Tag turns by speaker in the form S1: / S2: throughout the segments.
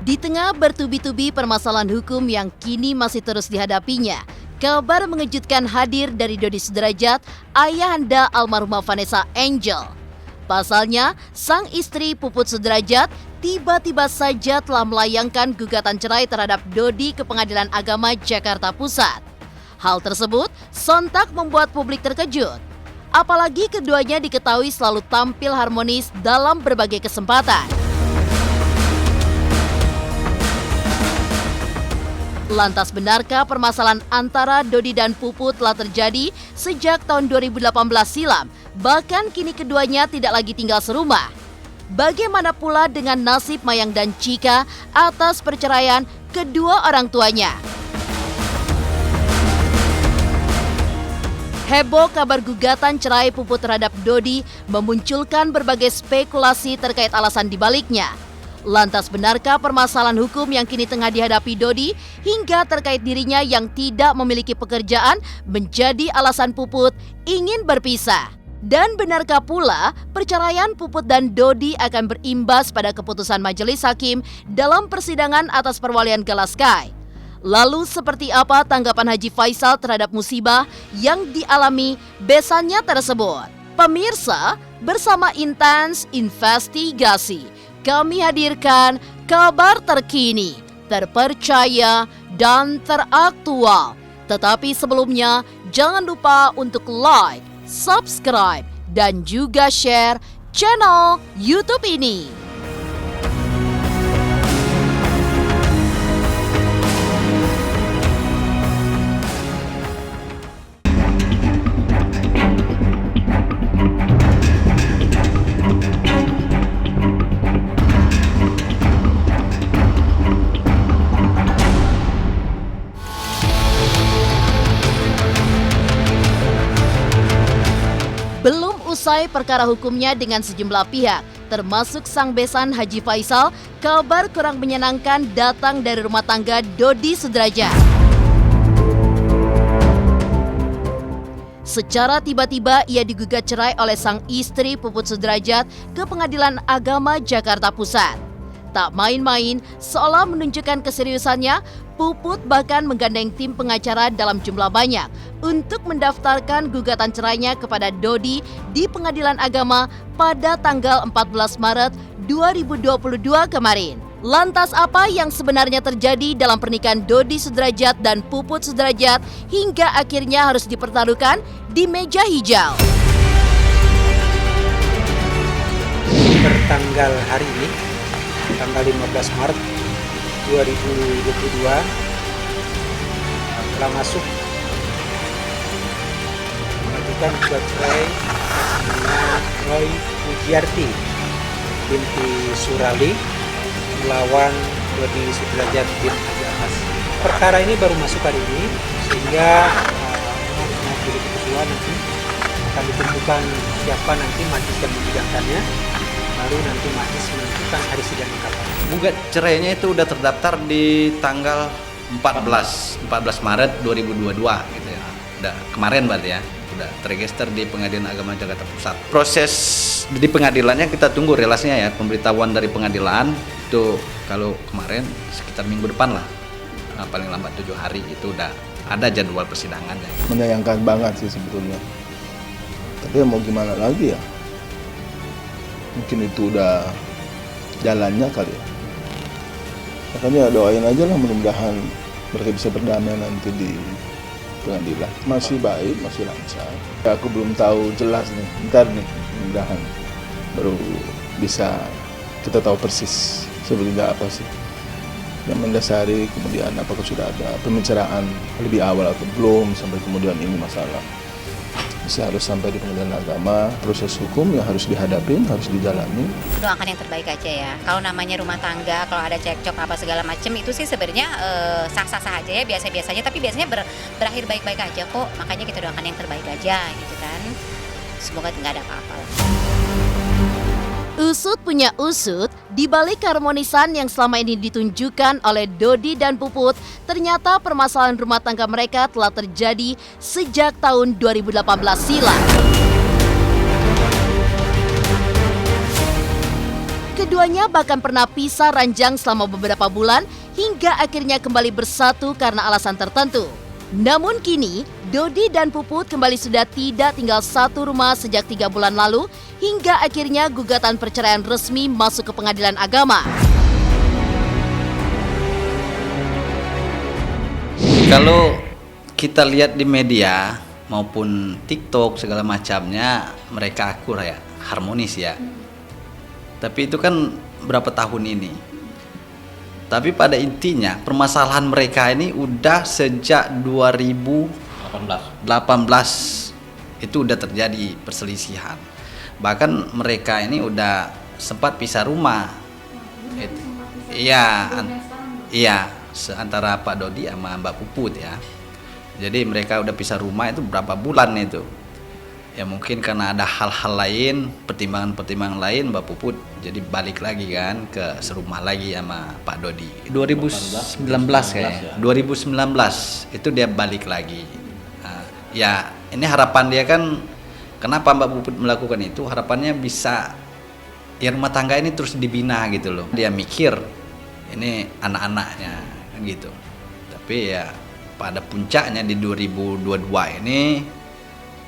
S1: Di tengah bertubi-tubi permasalahan hukum yang kini masih terus dihadapinya, kabar mengejutkan hadir dari Dodi Sudrajat, ayahanda almarhumah Vanessa Angel. Pasalnya, sang istri Puput Sudrajat tiba-tiba saja telah melayangkan gugatan cerai terhadap Dodi ke Pengadilan Agama Jakarta Pusat. Hal tersebut sontak membuat publik terkejut. Apalagi keduanya diketahui selalu tampil harmonis dalam berbagai kesempatan. Lantas benarkah permasalahan antara Dodi dan Puput telah terjadi sejak tahun 2018 silam, bahkan kini keduanya tidak lagi tinggal serumah? Bagaimana pula dengan nasib Mayang dan Chika atas perceraian kedua orang tuanya? Heboh kabar gugatan cerai Puput terhadap Dodi memunculkan berbagai spekulasi terkait alasan dibaliknya. Lantas benarkah permasalahan hukum yang kini tengah dihadapi Dodi hingga terkait dirinya yang tidak memiliki pekerjaan menjadi alasan Puput ingin berpisah? Dan benarkah pula perceraian Puput dan Dodi akan berimbas pada keputusan majelis hakim dalam persidangan atas perwalian Galaskai? Lalu seperti apa tanggapan Haji Faisal terhadap musibah yang dialami besannya tersebut? Pemirsa, bersama Intens Investigasi, kami hadirkan kabar terkini, terpercaya, dan teraktual. Tetapi sebelumnya, jangan lupa untuk like, subscribe, dan juga share channel YouTube ini. Belum usai perkara hukumnya dengan sejumlah pihak, termasuk sang besan Haji Faisal, kabar kurang menyenangkan datang dari rumah tangga Dodi Sudrajat. Secara tiba-tiba ia digugat cerai oleh sang istri Puput Sudrajat ke Pengadilan Agama Jakarta Pusat. Tak main-main, seolah menunjukkan keseriusannya, Puput bahkan menggandeng tim pengacara dalam jumlah banyak untuk mendaftarkan gugatan cerainya kepada Dodi di Pengadilan Agama pada tanggal 14 Maret 2022 kemarin. Lantas apa yang sebenarnya terjadi dalam pernikahan Dodi Sudrajat dan Puput Sudrajat hingga akhirnya harus dipertaruhkan di meja hijau?
S2: Bertanggal hari ini, tanggal 15 Maret 2022 telah masuk mengajukan gugat cerai dengan Roy Pujiarti binti Surali melawan Dodi Sudrajat bin Haji Anas. Perkara ini baru masuk hari ini sehingga mengambil keputusan nanti akan ditentukan siapa nanti majelis yang menyidangkannya, baru nanti majelis menentukan hari sidang kapan.
S3: Gugat cerainya itu udah terdaftar di tanggal 14 Maret 2022 gitu ya. Udah kemarin berarti ya. Udah terregister di Pengadilan Agama Jakarta Pusat. Proses di pengadilannya kita tunggu relasinya ya. Pemberitahuan dari pengadilan itu kalau kemarin sekitar minggu depan lah. Paling lambat 7 hari itu udah ada jadwal persidangannya.
S4: Menyayangkan banget sih sebetulnya. Tapi mau gimana lagi ya? Mungkin itu udah jalannya kali ya. Makanya doain aja lah, mudah-mudahan mereka bisa berdamai nanti di pengadilan. Masih baik, masih lancar. Ya, aku belum tahu jelas nih, ntar nih mudah-mudahan baru bisa kita tahu persis sebenarnya apa sih yang mendasari, kemudian apakah sudah ada pembicaraan lebih awal atau belum sampai kemudian ini masalah. Bisa harus sampai di Pengadilan Agama, proses hukum yang harus dihadapin, harus dijalani.
S5: Doakan yang terbaik aja ya. Kalau namanya rumah tangga, kalau ada cekcok apa segala macem itu sih sebenarnya sah-sah aja ya, biasa-biasanya. Tapi biasanya berakhir baik-baik aja kok. Makanya kita doakan yang terbaik aja gitu kan. Semoga nggak ada apa-apa.
S1: Usut punya usut, di balik keharmonisan yang selama ini ditunjukkan oleh Dodi dan Puput, ternyata permasalahan rumah tangga mereka telah terjadi sejak tahun 2018 silam. Kedua Keduanya bahkan pernah pisah ranjang selama beberapa bulan hingga akhirnya kembali bersatu karena alasan tertentu. Namun kini, Dodi dan Puput kembali sudah tidak tinggal satu rumah sejak 3 bulan lalu hingga akhirnya gugatan perceraian resmi masuk ke pengadilan agama.
S3: Kalau kita lihat di media maupun TikTok segala macamnya, mereka akur ya, harmonis ya. Tapi itu kan berapa tahun ini. Tapi pada intinya permasalahan mereka ini udah sejak 2018 itu udah terjadi perselisihan. Bahkan mereka ini udah sempat pisah rumah. Iya, antara Pak Dodi sama Mbak Puput ya. Jadi mereka udah pisah rumah itu berapa bulan itu. Ya mungkin karena ada hal-hal lain, pertimbangan-pertimbangan lain, Mbak Puput jadi balik lagi kan ke serumah lagi sama Pak Dodi. 2019 kayak. 2019 itu dia balik lagi. Nah, ya ini harapan dia kan, kenapa Mbak Puput melakukan itu, harapannya bisa ya rumah tangga ini terus dibina gitu loh. Dia mikir ini anak-anaknya gitu. Tapi ya pada puncaknya di 2022 ini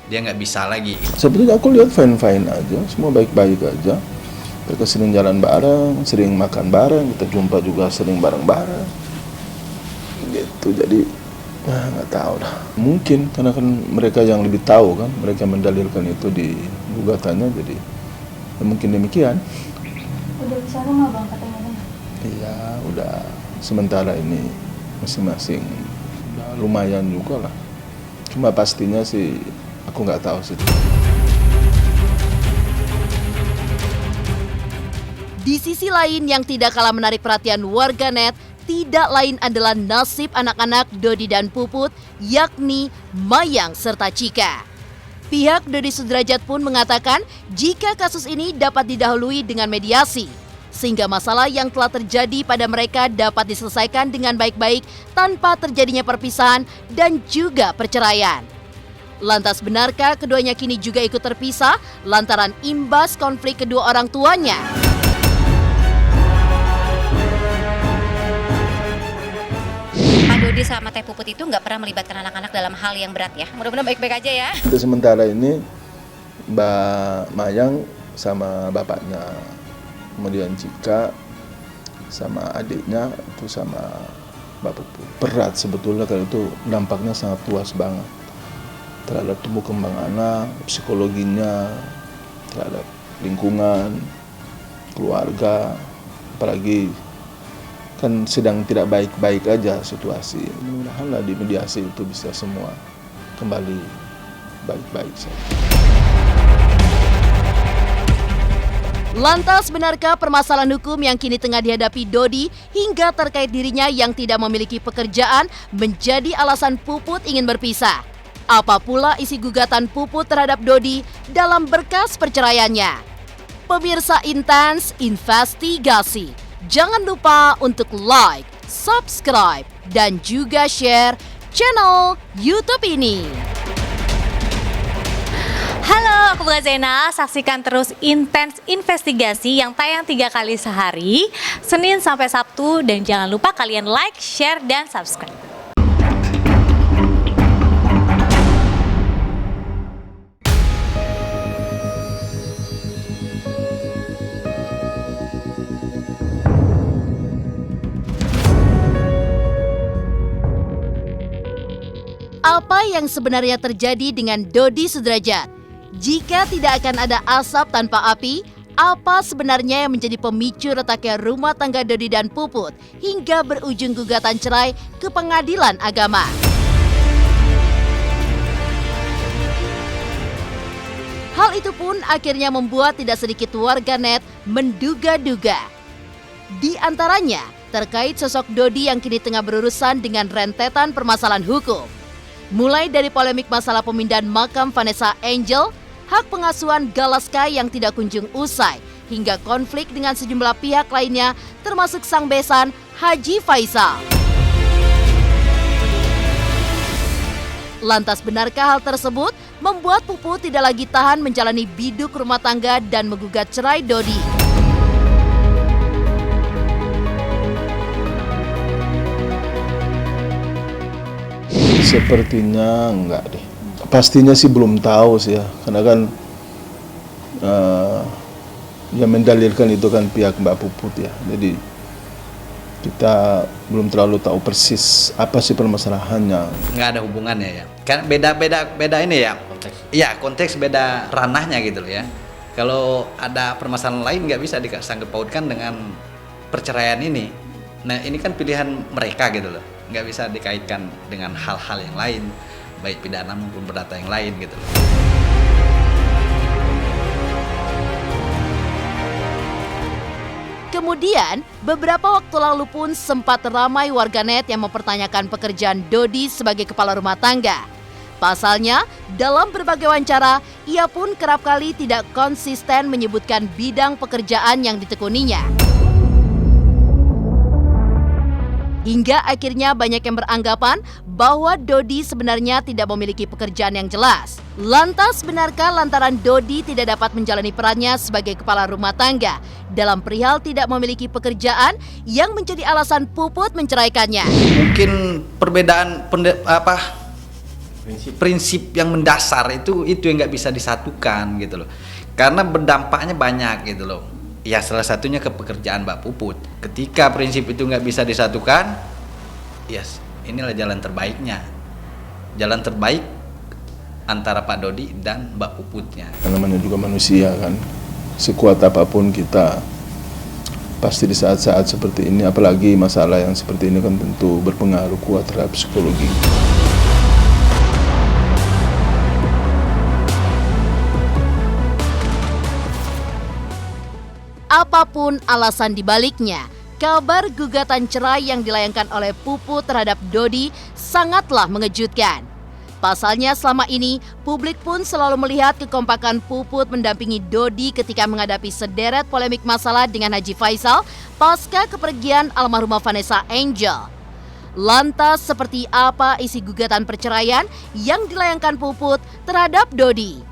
S3: dia nggak bisa lagi.
S4: Sebetulnya aku lihat fine-fine aja, semua baik-baik aja. Mereka sering jalan bareng, sering makan bareng, kita jumpa juga sering bareng-bareng. Gitu, jadi nggak tahu lah. Mungkin karena kan mereka yang lebih tahu kan, mereka mendalilkan itu di gugatannya, jadi ya mungkin demikian.
S6: Udah bisa rumah bang katanya bang?
S4: Iya, udah sementara ini masing-masing udah lumayan juga lah. Cuma pastinya sih aku nggak tahu sih.
S1: Di sisi lain yang tidak kalah menarik perhatian warganet, tidak lain adalah nasib anak-anak Dodi dan Puput, yakni Mayang serta Cika. Pihak Dodi Sudrajat pun mengatakan jika kasus ini dapat didahului dengan mediasi, sehingga masalah yang telah terjadi pada mereka dapat diselesaikan dengan baik-baik tanpa terjadinya perpisahan dan juga perceraian. Lantas benarkah keduanya kini juga ikut terpisah lantaran imbas konflik kedua orang tuanya?
S5: Pak Dodi sama Teh Puput itu nggak pernah melibatkan anak-anak dalam hal yang berat ya. Mudah-mudahan baik-baik aja ya.
S4: Untuk sementara ini Mbak Mayang sama bapaknya, kemudian Cika sama adiknya itu sama Mbak Puput. Berat sebetulnya kalau itu dampaknya sangat luas banget terhadap tumbuh kembang anak, psikologinya, terhadap lingkungan, keluarga, apalagi kan sedang tidak baik-baik aja situasi. Mudah-mudahan lah di mediasi itu bisa semua kembali baik-baik saja.
S1: Lantas benarkah permasalahan hukum yang kini tengah dihadapi Dodi hingga terkait dirinya yang tidak memiliki pekerjaan menjadi alasan Puput ingin berpisah? Apa pula isi gugatan Puput terhadap Dodi dalam berkas perceraiannya? Pemirsa Intens Investigasi, jangan lupa untuk like, subscribe, dan juga share channel YouTube ini.
S6: Halo, aku Bunga Zena. Saksikan terus Intens Investigasi yang tayang 3 kali sehari, Senin sampai Sabtu, dan jangan lupa kalian like, share, dan subscribe.
S1: Apa yang sebenarnya terjadi dengan Dodi Sudrajat? Jika tidak akan ada asap tanpa api, apa sebenarnya yang menjadi pemicu retaknya rumah tangga Dodi dan Puput hingga berujung gugatan cerai ke pengadilan agama? Hal itu pun akhirnya membuat tidak sedikit warganet menduga-duga. Di antaranya terkait sosok Dodi yang kini tengah berurusan dengan rentetan permasalahan hukum. Mulai dari polemik masalah pemindahan makam Vanessa Angel, hak pengasuhan Galaska yang tidak kunjung usai, hingga konflik dengan sejumlah pihak lainnya termasuk sang besan Haji Faisal. Lantas benarkah hal tersebut membuat Puput tidak lagi tahan menjalani biduk rumah tangga dan menggugat cerai Dodi?
S4: Sepertinya enggak deh. Pastinya sih belum tahu sih ya, karena kan yang mendalilkan itu kan pihak Mbak Puput ya. Jadi kita belum terlalu tahu persis apa sih permasalahannya.
S3: Nggak ada hubungannya ya. Kan beda ini ya. Iya, konteks beda ranahnya gitu loh ya. Kalau ada permasalahan lain nggak bisa disangkut pautkan dengan perceraian ini. Nah, ini kan pilihan mereka gitu loh. Nggak bisa dikaitkan dengan hal-hal yang lain, baik pidana maupun perdata yang lain gitu loh.
S1: Kemudian, beberapa waktu lalu pun sempat ramai warganet yang mempertanyakan pekerjaan Dodi sebagai kepala rumah tangga. Pasalnya, dalam berbagai wawancara, ia pun kerap kali tidak konsisten menyebutkan bidang pekerjaan yang ditekuninya. Hingga akhirnya banyak yang beranggapan bahwa Dodi sebenarnya tidak memiliki pekerjaan yang jelas. Lantas benarkah lantaran Dodi tidak dapat menjalani perannya sebagai kepala rumah tangga dalam perihal tidak memiliki pekerjaan yang menjadi alasan Puput menceraikannya?
S3: Mungkin perbedaan prinsip yang mendasar itu yang nggak bisa disatukan gitu loh. Karena berdampaknya banyak gitu loh. Ya salah satunya ke pekerjaan Mbak Puput. Ketika prinsip itu nggak bisa disatukan, yes, inilah jalan terbaiknya. Jalan terbaik antara Pak Dodi dan Mbak Puputnya.
S4: Namanya juga manusia kan, sekuat apapun kita, pasti di saat-saat seperti ini, apalagi masalah yang seperti ini kan tentu berpengaruh kuat terhadap psikologi.
S1: Apapun alasan dibaliknya, kabar gugatan cerai yang dilayangkan oleh Puput terhadap Dodi sangatlah mengejutkan. Pasalnya selama ini, publik pun selalu melihat kekompakan Puput mendampingi Dodi ketika menghadapi sederet polemik masalah dengan Haji Faisal pasca kepergian almarhumah Vanessa Angel. Lantas seperti apa isi gugatan perceraian yang dilayangkan Puput terhadap Dodi?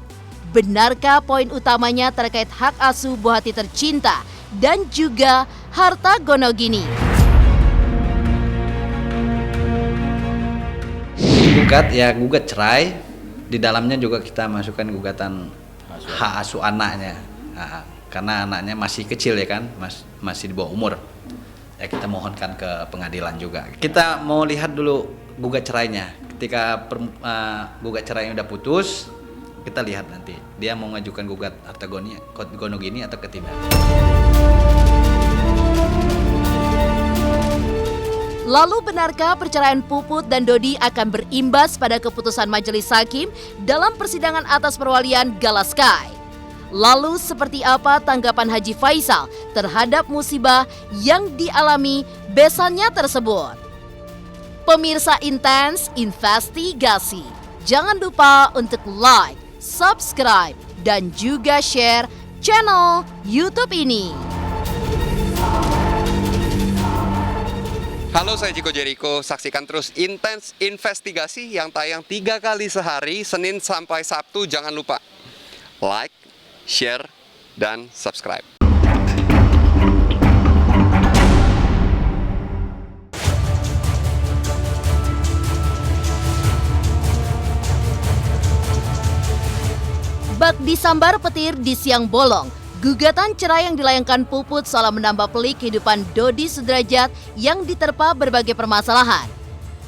S1: Benarkah poin utamanya terkait hak asuh buah hati tercinta dan juga harta gonogini?
S3: Gugat cerai, di dalamnya juga kita masukkan gugatan hak asuh anaknya. Nah, karena anaknya masih kecil ya kan, masih di bawah umur. Ya kita mohonkan ke pengadilan juga. Kita mau lihat dulu gugat cerainya. Ketika gugat cerainya udah putus, kita lihat nanti dia mau mengajukan gugat harta gonogini atau tidak.
S1: Lalu benarkah perceraian Puput dan Dodi akan berimbas pada keputusan majelis hakim dalam persidangan atas perwalian Galaskai? Lalu seperti apa tanggapan Haji Faisal terhadap musibah yang dialami besannya tersebut? Pemirsa Intens Investigasi, jangan lupa untuk like, subscribe, dan juga share channel YouTube ini.
S7: Halo, saya Chico Jericho. Saksikan terus Intens Investigasi yang tayang 3 kali sehari, Senin sampai Sabtu. Jangan lupa like, share, dan subscribe.
S1: Bak disambar petir di siang bolong. Gugatan cerai yang dilayangkan Puput seolah menambah pelik kehidupan Dodi Sudrajat yang diterpa berbagai permasalahan.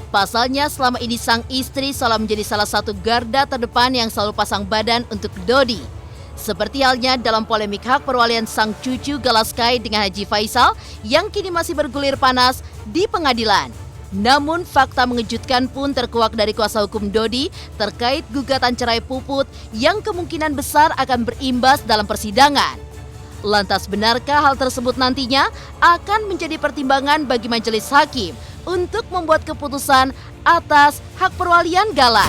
S1: Pasalnya selama ini sang istri seolah menjadi salah satu garda terdepan yang selalu pasang badan untuk Dodi. Seperti halnya dalam polemik hak perwalian sang cucu Galaskai dengan Haji Faisal yang kini masih bergulir panas di pengadilan. Namun fakta mengejutkan pun terkuak dari kuasa hukum Dodi terkait gugatan cerai Puput yang kemungkinan besar akan berimbas dalam persidangan. Lantas benarkah hal tersebut nantinya akan menjadi pertimbangan bagi majelis hakim untuk membuat keputusan atas hak perwalian Gala?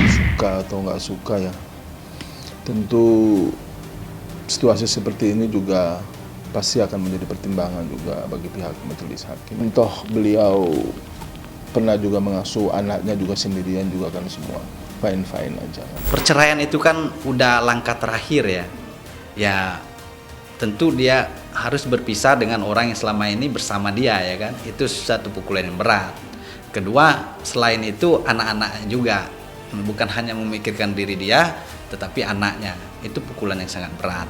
S4: Suka atau nggak suka ya, tentu situasi seperti ini juga pasti akan menjadi pertimbangan juga bagi pihak majelis hakim. Entah beliau pernah juga mengasuh anaknya juga sendirian juga kan, semua fine-fine aja.
S3: Perceraian itu kan udah langkah terakhir ya. Ya tentu dia harus berpisah dengan orang yang selama ini bersama dia, ya kan. Itu satu pukulan yang berat. Kedua, selain itu anak-anaknya juga, bukan hanya memikirkan diri dia, tetapi anaknya. Itu pukulan yang sangat berat.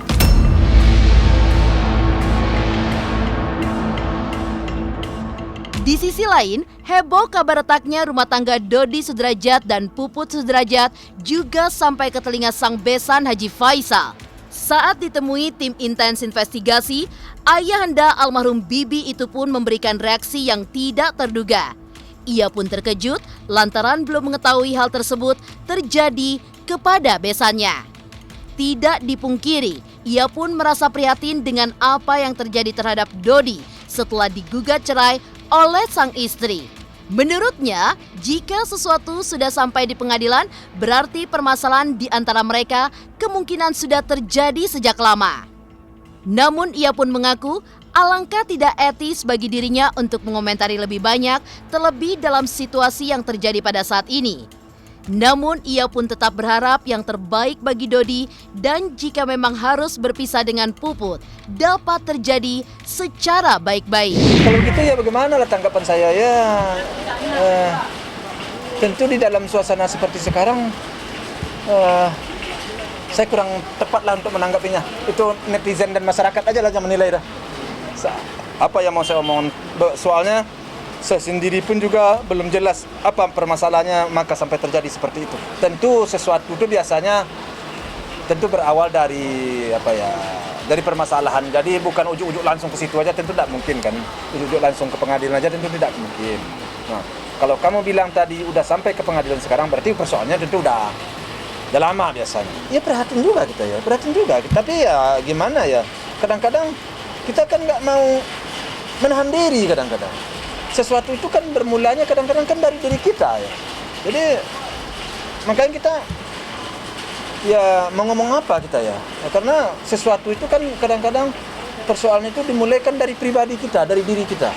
S1: Di sisi lain, heboh kabar retaknya rumah tangga Dodi Sudrajat dan Puput Sudrajat juga sampai ke telinga sang besan Haji Faisal. Saat ditemui tim intens investigasi, ayahanda almarhum Bibi itu pun memberikan reaksi yang tidak terduga. Ia pun terkejut lantaran belum mengetahui hal tersebut terjadi kepada besannya. Tidak dipungkiri, ia pun merasa prihatin dengan apa yang terjadi terhadap Dodi setelah digugat cerai oleh sang istri. Menurutnya, jika sesuatu sudah sampai di pengadilan, berarti permasalahan di antara mereka kemungkinan sudah terjadi sejak lama. Namun ia pun mengaku alangkah tidak etis bagi dirinya untuk mengomentari lebih banyak, terlebih dalam situasi yang terjadi pada saat ini. Namun ia pun tetap berharap yang terbaik bagi Dodi dan jika memang harus berpisah dengan Puput, dapat terjadi secara baik-baik.
S2: Kalau gitu ya bagaimana lah tanggapan saya ya. Tentu di dalam suasana seperti sekarang saya kurang tepat lah untuk menanggapinya. Itu netizen dan masyarakat aja lah yang menilai dah. Apa yang mau saya omongin? Soalnya saya sendiri pun juga belum jelas apa permasalahannya maka sampai terjadi seperti itu. Tentu sesuatu itu biasanya tentu berawal dari dari permasalahan. Jadi bukan ujuk-ujuk langsung ke situ aja, tentu tidak mungkin kan. Ujuk-ujuk langsung ke pengadilan aja tentu tidak mungkin. Nah, kalau kamu bilang tadi udah sampai ke pengadilan sekarang berarti persoalannya tentu udah lama biasanya. Ya prihatin juga kita ya, prihatin juga. Tapi ya gimana ya, kadang-kadang kita kan nggak mau menahan diri kadang-kadang. Sesuatu itu kan bermulanya kadang-kadang kan dari diri kita ya. Jadi makanya kita ya mau ngomong apa kita ya. Karena sesuatu itu kan kadang-kadang persoalan itu dimulai kan dari pribadi kita, dari diri kita.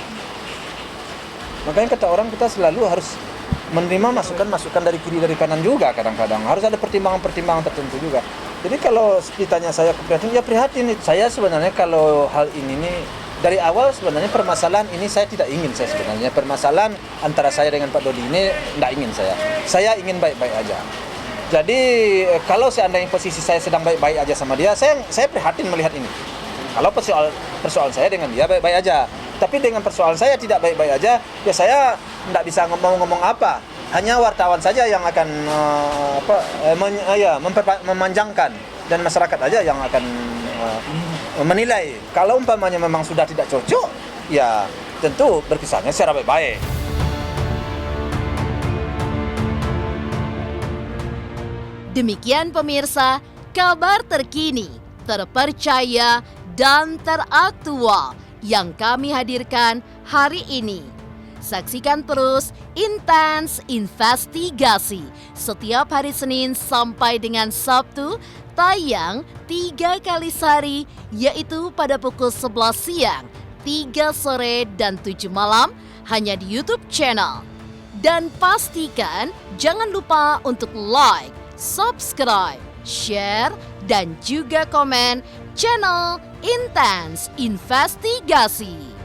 S2: Makanya kata orang kita selalu harus menerima masukan-masukan dari kiri dari kanan juga kadang-kadang. Harus ada pertimbangan-pertimbangan tertentu juga. Jadi kalau ditanya saya prihatin, ya prihatin. Saya sebenarnya kalau hal ini nih dari awal sebenarnya permasalahan ini saya tidak ingin saya sebenarnya. Permasalahan antara saya dengan Pak Dodi ini tidak ingin saya. Saya ingin baik-baik aja. Jadi kalau seandainya posisi saya sedang baik-baik aja sama dia, saya prihatin melihat ini. Kalau persoalan saya dengan dia baik-baik aja. Tapi dengan persoalan saya tidak baik-baik aja, ya saya tidak bisa ngomong apa. Hanya wartawan saja yang akan memanjangkan dan masyarakat aja yang akan menilai. Kalau umpamanya memang sudah tidak cocok, ya tentu berpisahnya secara baik-baik.
S1: Demikian pemirsa, kabar terkini, terpercaya, dan teraktual yang kami hadirkan hari ini. Saksikan terus Intens Investigasi setiap hari Senin sampai dengan Sabtu, tayang 3 kali sehari, yaitu pada pukul 11 siang, 3 sore, dan 7 malam, hanya di YouTube channel. Dan pastikan jangan lupa untuk like, subscribe, share, dan juga komen channel Intens Investigasi.